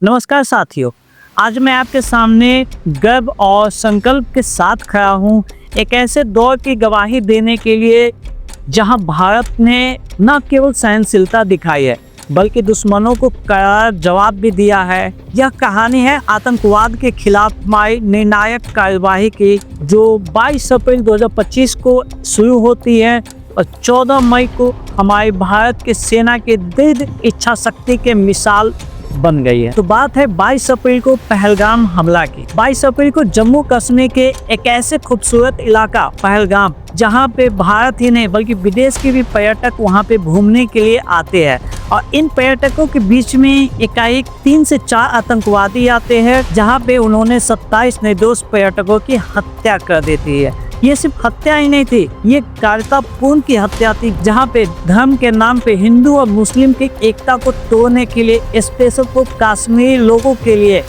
नमस्कार साथियों। आज मैं आपके सामने गर्व और संकल्प के साथ खड़ा हूँ एक ऐसे दौर की गवाही देने के लिए जहां भारत ने न केवल सहनशीलता दिखाई है बल्कि दुश्मनों को करारा जवाब भी दिया है। यह कहानी है आतंकवाद के खिलाफ हमारी निर्णायक कार्यवाही की, जो 22 अप्रैल 2025 को शुरू होती है और 14 मई को हमारे भारत के सेना के दृढ़ इच्छा शक्ति के मिसाल बन गई है। तो बात है 22 अप्रैल को पहलगाम हमला की। 22 अप्रैल को जम्मू कश्मीर के एक ऐसे खूबसूरत इलाका पहलगाम, जहां पे भारत ही नहीं बल्कि विदेश के भी पर्यटक वहां पे घूमने के लिए आते हैं, और इन पर्यटकों के बीच में एकाएक 3 से 4 आतंकवादी आते हैं, जहां पे उन्होंने 27 निर्दोष पर्यटकों की हत्या कर देती है। ये सिर्फ हत्या ही नहीं थी, ये कायरतापूर्ण की हत्या थी, जहाँ पे धर्म के नाम पे हिंदू और मुस्लिम की एकता को तोड़ने के लिए स्पेशल को कश्मीरी लोगों के लिए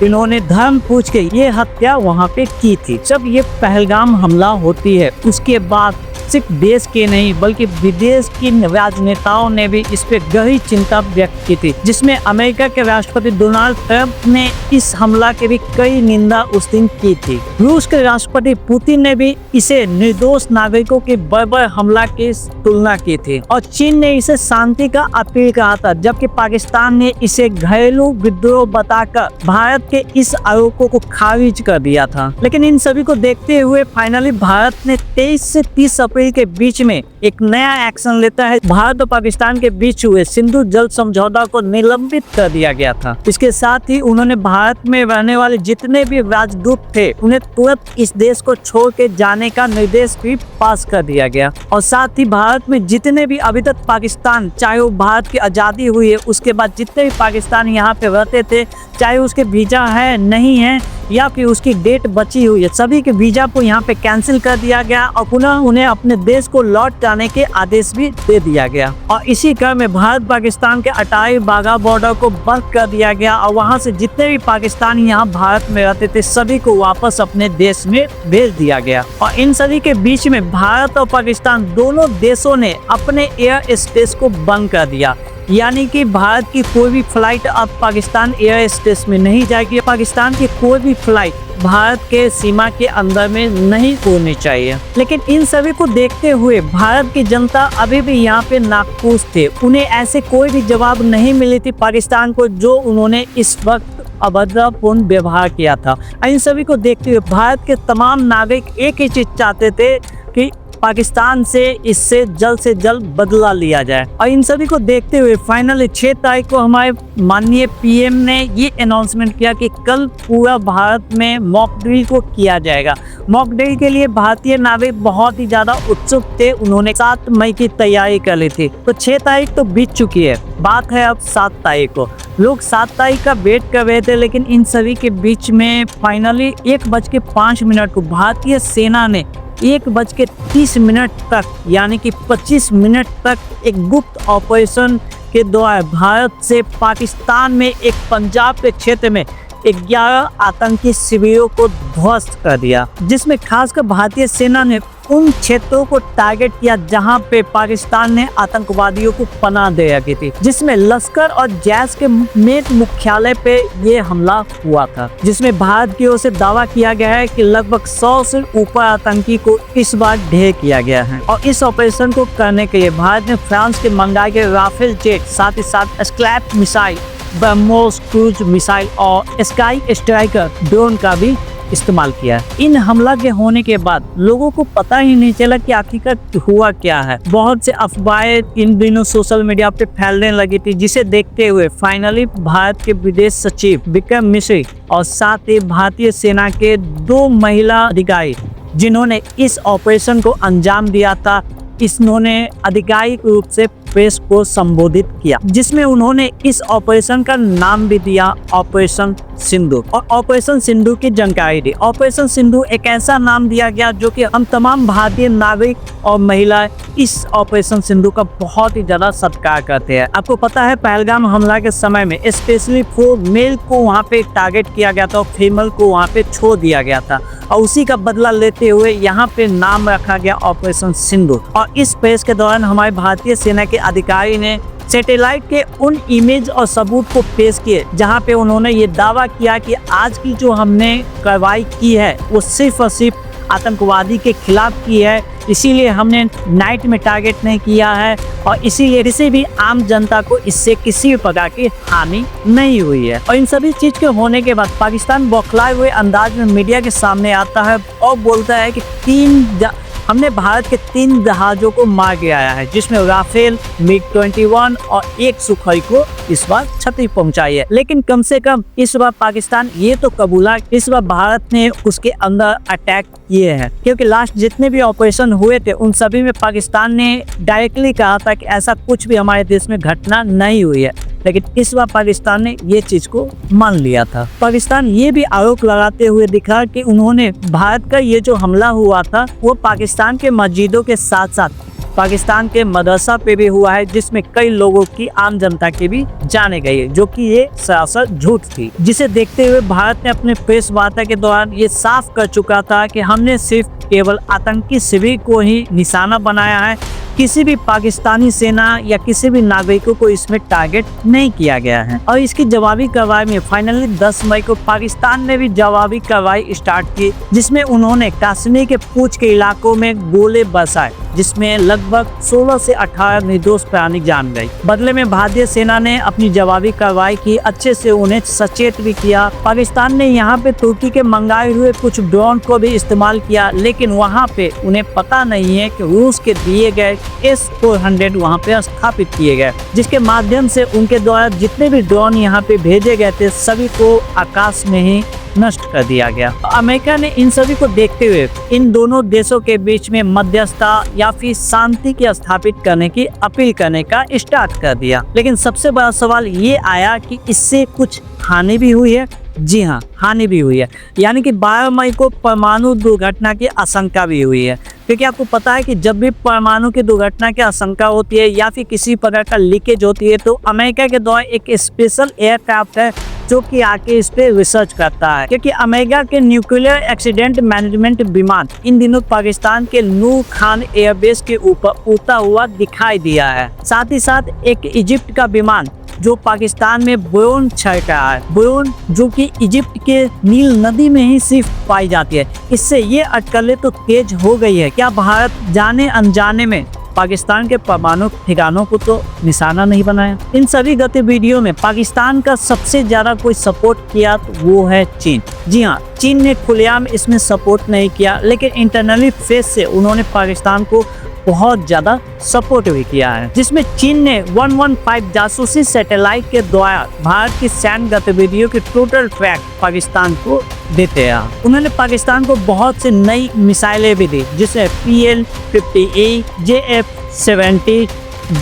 इन्होंने धर्म पूछ के ये हत्या वहाँ पे की थी। जब ये पहलगाम हमला होती है उसके बाद सिर्फ देश के नहीं बल्कि विदेश की राजनेताओं ने भी इस पे गहरी चिंता व्यक्त की थी, जिसमें अमेरिका के राष्ट्रपति डोनाल्ड ट्रंप ने इस हमला की भी कई निंदा उस दिन की थी। रूस के राष्ट्रपति पुतिन ने भी इसे निर्दोष नागरिकों के बर्बर हमला की तुलना की थी, और चीन ने इसे शांति का अपील कहा था, जबकि पाकिस्तान ने इसे घरेलू विद्रोह बताकर भारत के इस आरोपों को खारिज कर दिया था। लेकिन इन सभी को देखते हुए फाइनली भारत ने 23 से 30 अप्रैल के बीच में एक नया एक्शन लेता है। भारत और पाकिस्तान के बीच हुए सिंधु जल समझौता को निलंबित कर दिया गया था। इसके साथ ही उन्होंने भारत में रहने वाले जितने भी राजदूत थे उन्हें तुरंत इस देश को छोड़ के जाने का निर्देश भी पास कर दिया गया, और साथ ही भारत में जितने भी अभी तक पाकिस्तान, चाहे वो भारत की आज़ादी हुई है उसके बाद जितने भी पाकिस्तान यहाँ पे रहते थे, चाहे उसके वीजा है नहीं है या फिर उसकी डेट बची हुई है, सभी के वीजा को यहाँ पे कैंसिल कर दिया गया और पुनः उन्हें अपने देश को लौट जाने के आदेश भी दे दिया गया। और इसी क्रम में भारत पाकिस्तान के अटारी वाघा बॉर्डर को बंद कर दिया गया, और वहाँ से जितने भी पाकिस्तानी यहाँ भारत में रहते थे सभी को वापस अपने देश में भेज दिया गया। और इन सभी के बीच में भारत और पाकिस्तान दोनों देशों ने अपने एयर स्पेस को बंद कर दिया, यानी कि भारत की कोई भी फ्लाइट अब पाकिस्तान एयर स्पेस में नहीं जाएगी। पाकिस्तान की कोई भी फ्लाइट भारत के सीमा के अंदर में नहीं होनी चाहिए। लेकिन इन सभी को देखते हुए भारत की जनता अभी भी यहाँ पे नाखुश थे। उन्हें ऐसे कोई भी जवाब नहीं मिली थी पाकिस्तान को जो उन्होंने इस वक्त अभद्रपूर्ण व्यवहार किया था। इन सभी को देखते हुए भारत के तमाम नागरिक एक ही चीज चाहते थे कि पाकिस्तान से इससे जल्द बदला लिया जाए। और इन सभी को देखते हुए फाइनली 6 तारीख को हमारे माननीय पीएम ने ये अनाउंसमेंट किया कि कल पूरा भारत में मॉक ड्रिल को किया जाएगा। मॉक ड्रिल के लिए भारतीय नागरिक बहुत ही ज़्यादा उत्सुक थे, उन्होंने 7 मई की तैयारी कर ली थी। तो 6 तारीख तो बीत चुकी है, बात है अब 7 तारीख को। लोग 7 तारीख का वेट कर रहे थे, लेकिन इन सभी के बीच में फाइनली 1:05 को भारतीय सेना ने 1:30 तक यानी कि 25 मिनट तक एक गुप्त ऑपरेशन के दौरान भारत से पाकिस्तान में एक पंजाब के क्षेत्र में 11 आतंकी शिविरों को ध्वस्त कर दिया, जिसमें खासकर भारतीय सेना ने उन क्षेत्रों को टारगेट किया जहां पे पाकिस्तान ने आतंकवादियों को पनाह दे रखी थी, जिसमें लश्कर और जैश के मेन मुख्यालय पे ये हमला हुआ था, जिसमें भारत की ओर से दावा किया गया है कि लगभग 100 से ऊपर आतंकी को इस बार ढेर किया गया है। और इस ऑपरेशन को करने के लिए भारत ने फ्रांस के मंगाए गए राफेल जेट, साथ ही साथ scalp missile, BrahMos cruise missile और स्काई स्ट्राइकर ड्रोन का भी इस्तेमाल किया। इन हमला के होने के बाद लोगों को पता ही नहीं चला कि आखिरकार हुआ क्या है। बहुत से अफवाहें इन दिनों सोशल मीडिया पे फैलने लगी थी, जिसे देखते हुए फाइनली भारत के विदेश सचिव विक्रम मिश्री और साथ ही भारतीय सेना के 2 महिला अधिकारी जिन्होंने इस ऑपरेशन को अंजाम दिया था, इन्होंने आधिकारिक रूप से प्रेस को संबोधित किया, जिसमें उन्होंने इस ऑपरेशन का नाम भी दिया ऑपरेशन सिंधु, और ऑपरेशन सिंधु की जानकारी दी। ऑपरेशन सिंधु एक ऐसा नाम दिया गया जो कि हम तमाम भारतीय नागरिक और महिलाएं इस ऑपरेशन सिंधु का बहुत ही ज्यादा सत्कार करते हैं। आपको पता है पहलगाम हमला के समय में स्पेशली 4 मेल को वहाँ पे टारगेट किया गया था और फीमेल को वहाँ पे छोड़ दिया गया था, और उसी का बदला लेते हुए यहाँ पे नाम रखा गया ऑपरेशन सिंधु। और इस प्रेस के दौरान हमारे भारतीय सेना के अधिकारी ने सैटेलाइट के उन इमेज और सबूत को पेश किए जहां पे उन्होंने ये दावा किया कि आज की जो हमने कार्रवाई की है वो सिर्फ और सिर्फ आतंकवादी के खिलाफ की है, इसीलिए हमने नाइट में टारगेट नहीं किया है और इसीलिए किसी भी आम जनता को इससे किसी भी प्रकार की हानि नहीं हुई है। और इन सभी चीज के होने के बाद पाकिस्तान बौखलाए हुए अंदाज में मीडिया के सामने आता है और बोलता है कि हमने भारत के 3 जहाजों को मार गिराया है, जिसमें राफेल, MiG-21 और एक सुखोई को इस बार क्षति पहुंचाई है। लेकिन कम से कम इस बार पाकिस्तान ये तो कबूला इस बार भारत ने उसके अंदर अटैक किए हैं, क्योंकि लास्ट जितने भी ऑपरेशन हुए थे उन सभी में पाकिस्तान ने डायरेक्टली कहा था कि ऐसा कुछ भी हमारे देश में घटना नहीं हुई है। लेकिन इस बार पाकिस्तान ने ये चीज को मान लिया था। पाकिस्तान ये भी आरोप लगाते हुए दिखा कि उन्होंने भारत का ये जो हमला हुआ था वो पाकिस्तान के मस्जिदों के साथ साथ पाकिस्तान के मदरसा पे भी हुआ है, जिसमें कई लोगों की आम जनता की भी जाने गई है, जो कि ये सरासर झूठ थी। जिसे देखते हुए भारत ने अपने प्रेस वार्ता के दौरान ये साफ कर चुका था कि हमने सिर्फ केवल आतंकी शिविर को ही निशाना बनाया है, किसी भी पाकिस्तानी सेना या किसी भी नागरिकों को इसमें टारगेट नहीं किया गया है। और इसकी जवाबी कार्रवाई में फाइनली 10 मई को पाकिस्तान ने भी जवाबी कार्रवाई स्टार्ट की, जिसमें उन्होंने कश्मीर के पूंछ के इलाकों में गोले बरसाए, जिसमें लगभग 16 से 18 निर्दोष प्राणी जान गई। बदले में भारतीय सेना ने अपनी जवाबी कार्रवाई की, अच्छे से उन्हें सचेत भी किया। पाकिस्तान ने यहाँ पे तुर्की के मंगाए हुए कुछ ड्रोन को भी इस्तेमाल किया, लेकिन वहाँ पे उन्हें पता नहीं है कि रूस के दिए गए S-400 वहाँ पे स्थापित किए गए, जिसके माध्यम से उनके द्वारा जितने भी ड्रोन यहाँ पे भेजे गए थे सभी को आकाश में ही नष्ट कर दिया गया। अमेरिका ने इन सभी को देखते हुए इन दोनों देशों के बीच में मध्यस्थता या फिर शांति की स्थापित करने की अपील करने का स्टार्ट कर दिया। लेकिन सबसे बड़ा सवाल ये आया कि इससे कुछ हानि भी हुई है। जी हाँ, हानि भी हुई है, यानी कि 12 मई को परमाणु दुर्घटना की आशंका भी हुई है, क्योंकि आपको पता है कि जब भी परमाणु की दुर्घटना की आशंका होती है या फिर किसी प्रकार का लीकेज होती है तो अमेरिका के द्वारा एक स्पेशल एयरक्राफ्ट है जो कि आके इस पे रिसर्च करता है, क्योंकि अमेरिका के न्यूक्लियर एक्सीडेंट मैनेजमेंट विमान इन दिनों पाकिस्तान के नूर खान एयरबेस के ऊपर उड़ता हुआ दिखाई दिया है। साथ ही साथ एक इजिप्ट का विमान जो पाकिस्तान में बोयन छड़का है, बोयन जो कि इजिप्ट के नील नदी में ही सिर्फ पाई जाती है। इससे ये अटकलें तो तेज हो गई है, क्या भारत जाने अनजाने में पाकिस्तान के परमाणु ठिकानों को तो निशाना नहीं बनाया। इन सभी गतिविधियों में पाकिस्तान का सबसे ज्यादा कोई सपोर्ट किया तो वो है चीन। जी हाँ, चीन ने खुलेआम इसमें सपोर्ट नहीं किया, लेकिन इंटरनली फेस से उन्होंने पाकिस्तान को बहुत ज्यादा सपोर्ट भी किया है, जिसमें चीन ने 115 जासूसी सैटेलाइट के द्वारा भारत की सैन्य गतिविधियों की टोटल ट्रैक पाकिस्तान को देते हैं। उन्होंने पाकिस्तान को बहुत से नई मिसाइलें भी दी, जिसमें PL-50A, JF-70,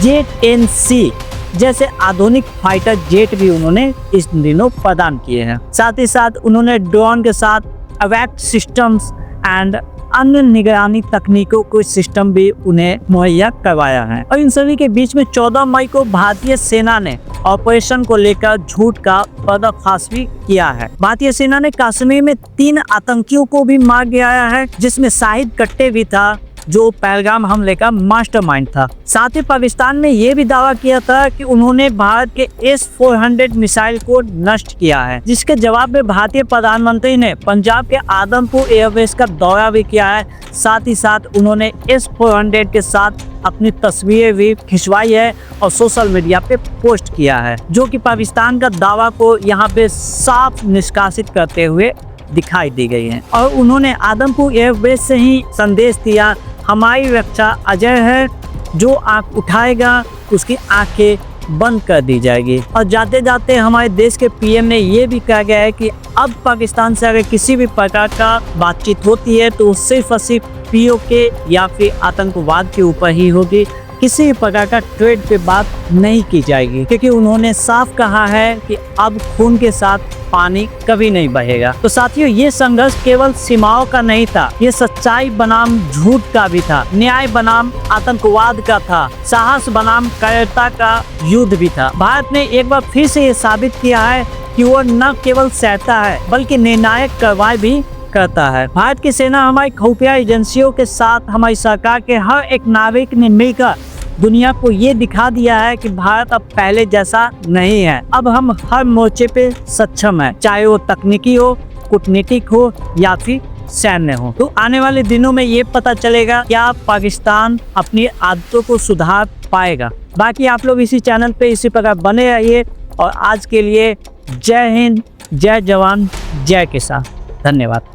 JET-NC जैसे आधुनिक फाइटर जेट भी उन्होंने इस दिनों प्रदान किए हैं। साथ ही साथ उन्होंने ड्रोन के साथ अवैक्ट सिस्टम्स एंड अन्य निगरानी तकनीकों को सिस्टम भी उन्हें मुहैया करवाया है। और इन सभी के बीच में 14 मई को भारतीय सेना ने ऑपरेशन को लेकर झूठ का पर्दाफाश भी किया है। भारतीय सेना ने कश्मीर में 3 आतंकियों को भी मार गिराया है, जिसमें शाहिद कट्टे भी था जो पहलगाम हमले का मास्टरमाइंड था। साथ ही पाकिस्तान ने यह भी दावा किया था कि उन्होंने भारत के S-400 मिसाइल को नष्ट किया है, जिसके जवाब में भारतीय प्रधानमंत्री ने पंजाब के आदमपुर एयरबेस का दौरा भी किया है। साथ ही साथ उन्होंने S-400 के साथ अपनी तस्वीरें भी खिंचवाई है और सोशल मीडिया पे पोस्ट किया है, जो कि पाकिस्तान का दावा को यहाँ पे साफ निष्कासित करते हुए दिखाई दी गई है। और उन्होंने आदमपुर एयरबेस से ही संदेश दिया, हमारी रक्षा अजय है, जो आंख उठाएगा उसकी आंखें बंद कर दी जाएगी। और जाते जाते हमारे देश के PM ने ये भी कहा गया है कि अब पाकिस्तान से अगर किसी भी प्रकार का बातचीत होती है तो सिर्फ और सिर्फ POK या फिर आतंकवाद के ऊपर ही होगी, किसी भी प्रकार का ट्रेड पे बात नहीं की जाएगी, क्योंकि उन्होंने साफ कहा है कि अब खून के साथ पानी कभी नहीं बहेगा। तो साथियों, ये संघर्ष केवल सीमाओं का नहीं था, ये सच्चाई बनाम झूठ का भी था, न्याय बनाम आतंकवाद का था, साहस बनाम कायरता का युद्ध भी था। भारत ने एक बार फिर से ये साबित किया है कि वो न केवल सहता है बल्कि निर्णायक कार्रवाई भी करता है। भारत की सेना हमारी खुफिया एजेंसियों के साथ हमारी सरकार के हर एक नागरिक ने मिलकर दुनिया को ये दिखा दिया है कि भारत अब पहले जैसा नहीं है। अब हम हर मोर्चे पे सक्षम है, चाहे वो तकनीकी हो, कूटनीतिक हो या फिर सैन्य हो। तो आने वाले दिनों में ये पता चलेगा क्या पाकिस्तान अपनी आदतों को सुधार पाएगा। बाकी आप लोग इसी चैनल पे इसी प्रकार बने रहिए और आज के लिए जय हिंद, जय जवान, जय किसान। धन्यवाद।